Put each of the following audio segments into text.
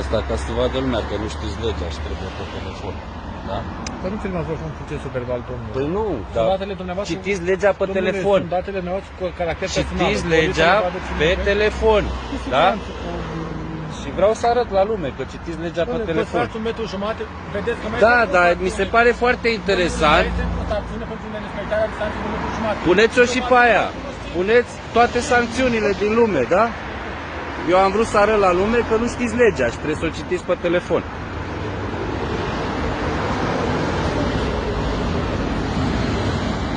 Asta ca să vadă lumea că nu știți legea și trebuie pe telefon. Da? Că nu filmați un procesul verbal, domnule. Păi nu, Sunt datele dumneavoastră. citiți legea pe Domnule, telefon. Sunt datele dumneavoastră cu caracter personal. Citiți legea pe telefon. Da? Și vreau să arăt la lume că citiți legea pe telefon. Păstrați 1,5 metru, vedeți că mai Da, dar mi se pare foarte interesant. Puneți-o și pe aia. Puneți toate sancțiunile din lume, da? Eu am vrut să arăt la lume că nu știți legea și trebuie să o citiți pe telefon.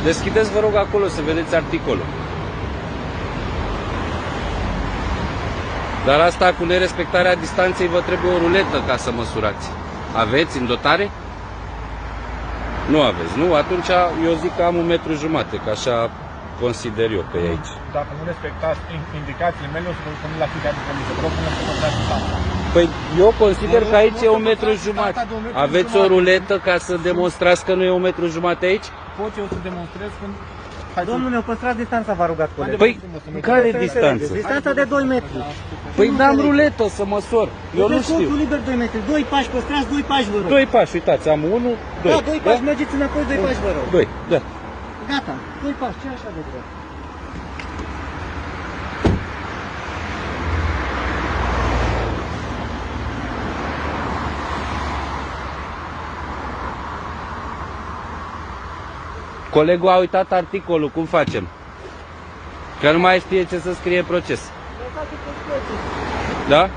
Deschideți, vă rog, acolo să vedeți articolul. Dar asta cu nerespectarea distanței vă trebuie o ruletă ca să măsurați. Aveți în dotare? Nu aveți, nu? Atunci eu zic că am 1,5 metru, că așa consider eu că e aici. Dacă nu respectați indicațiile mele, o să vă pun la fiecare de poliție. Vă rog, puneți-o pe distanța. Păi eu consider că aici e 1,5 metru. Aveți o ruletă ca să demonstrați că nu e 1,5 metru aici? Pot eu să demonstrez când... Domnule, păstrați distanța, v-a rugat colegul. Păi, care distanță? Distanța de 2 metri. Păi n-am ruletă să măsor. Eu nu știu. Contul liber 2 metri. 2 pași păstrați, 2 pași, vă rog. 2 pași, uitați, am 1, 2. Da, 2 pași, mergeți înapoi, 2 pași, vă rog. 2, da. Gata, 2 pași, ce așa de greu? Colegul a uitat articolul, cum facem? Că nu mai știe ce să scrie proces. Da?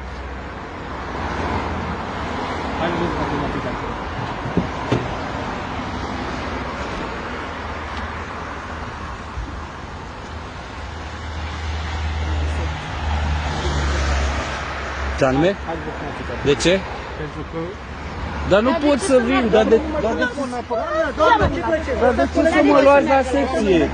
Ce anume? De ce? Pentru că... Dar nu pot să vin, dar de ce să mă luați la secție?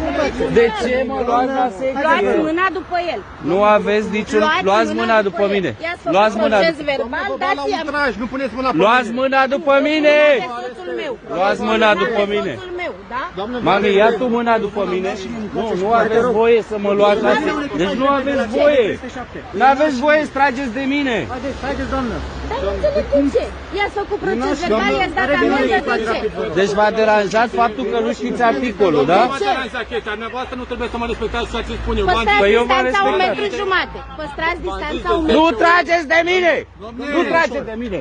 De ce mă luați la secție? Luați mâna după el. Nu aveți niciun... Luați mâna după mine. Luați mâna după mine. Luați mâna după mine. Luați mâna după mine. Mami, ia tu mâna după mine. Nu aveți voie să mă luați la secție. Deci nu aveți voie. Nu aveți voie să trageți de mine. Haideți, doamnă. Dar nu înțeleg de ce. I-ați făcut proces verbal, i-ați dat amendă, de ce? Deci v-a deranjat faptul că nu știți articolul, da? Dumneavoastră nu trebuie să mă respectați ceea ce spun eu. Păstrați eu v-am distanța 1,5 respectat. metru. Păstrați distanța 1 Nu metru. trageți de mine! Nu trageți de mine!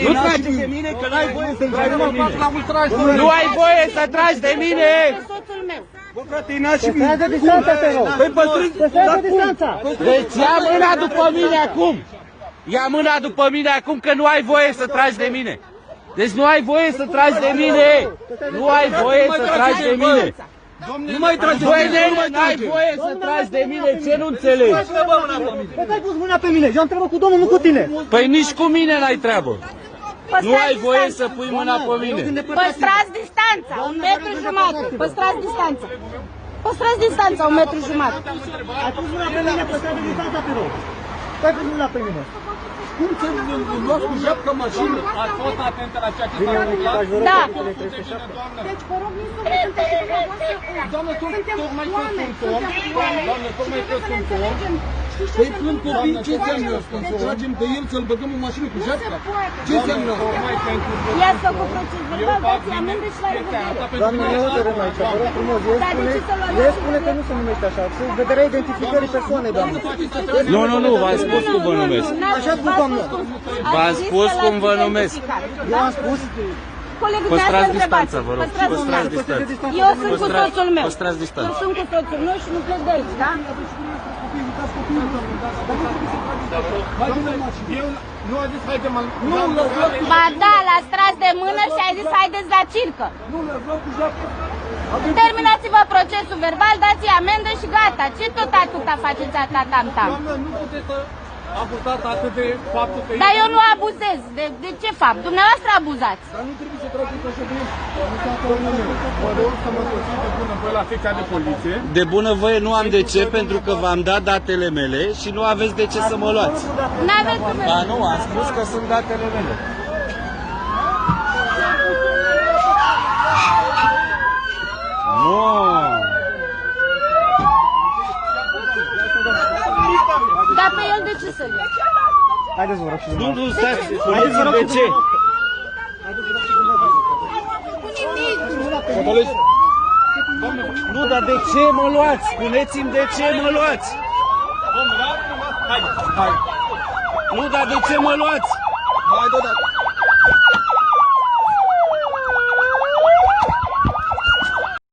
Nu trageți de mine, că n-ai voie să tragi de mine! Nu ai voie să tragi de mine! Pe soțul meu. Păstrează distanța, te rog. Păstrează distanța. Deci ia mâna după mine acum! Ia mâna după mine acum că nu ai voie să tragi de mine! Deci nu ai voie să tragi de mine! Nu ai voie să tragi de mine! Nu mai trageți! Băi, nene, n-ai voie să tragi de mine, ce nu înțelegi? Păi ai pus mâna pe mine, eu am treabă cu domnul, nu cu tine. Păi nici cu mine n-ai treabă! Nu ai voie să pui mâna pe mine! Păstrați distanța, 1,5 metru. Păstrați distanța. Păstrați distanța, 1,5 metru. Ai pus mâna pe mine, păstrează distanța, te rog. Ai pus mâna pe mine. Cum să luați cu japcă mașină? Ați fost atentă la ceea ce s-a întâmplat? Da. Deci, vă rog, nu sunteți Doamne, suntem tocmai oameni, că sunt om. Doamne, tocmai că sunt om. Păi plâng copii, ce înseamnă asta? Să tragem de el, să-l băgăm în mașină cu japca? Ce înseamnă asta? I-ați făcut proces verbal, dați amendă și la revedere. Doamne, ne hotărâm aici, vă rog frumos, el spune că nu se numește așa, să vederea identificării persoanei, doamne. Nu, v-am spus cum vă numesc. Așa spus, doamnă. V-am spus cum vă numesc. Eu am spus, Colegul Păstrați dumneavoastră întrebați. distanța, vă rog. Păstrați distanța. Eu sunt cu soțul meu. Păstrați distanța. Eu sunt cu soțul meu și nu plec de aici, da? Nu a zis, haide, Ba da, l-ați tras de mână și ai zis haideți la circă. Terminați-vă procesul verbal, dați amendă și gata. Ce tot atâta faceți tam-tam? nu puteți să abuzați atât de faptul că... Dar eu nu abuzez. De ce fapt? Dumneavoastră abuzați. Dar nu trebuie să trageți așa de... Vă rog să mă soțiți de bună voie la secția de poliție. De bună voie nu am de ce, pentru că v-am dat datele mele și nu aveți de ce să mă luați. N-aveți cum. Ba nu, am spus că sunt datele mele. Nu. Dar pe el de ce să-l iei? Haideți, vă rog și Nu, dumneavoastră. nu, stați, spuneți-mi de ce. Nu, dar de ce mă luați? Spuneți-mi de ce mă luați. Nu, dar de ce mă luați? Hai,